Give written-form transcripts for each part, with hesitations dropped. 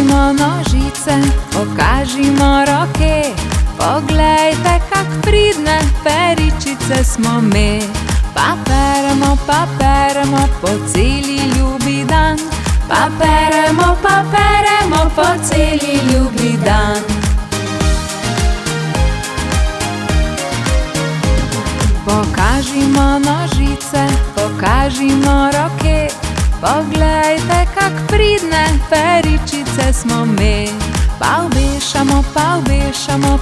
Pokažimo nožice, pokažimo roke, poglejte, kak pridne peričice smo mi. Pa peremo po celi ljubi dan, pa peremo po celi ljubi dan. Pokažimo nožice, pokažimo roke, poglejte, kak pridne peričice smo mi. Pa obešamo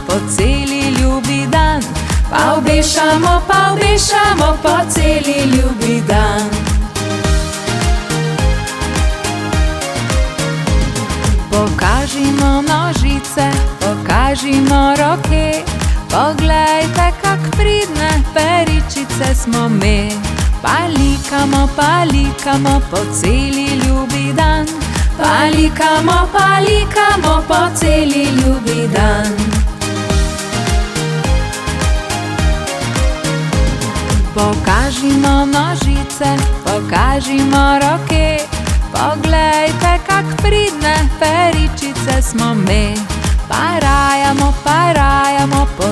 po celi ljubi dan, pa obešamo po celi ljubi dan. Pokažimo nožice, pokažimo roke, poglejte, kak pridne peričice smo mi. Palikamo po celi ljubi dan, palikamo po celi ljubi dan. Pokažimo nožice, pokažimo roke, poglejte, kak pridne peričice smo mi. Parajamo po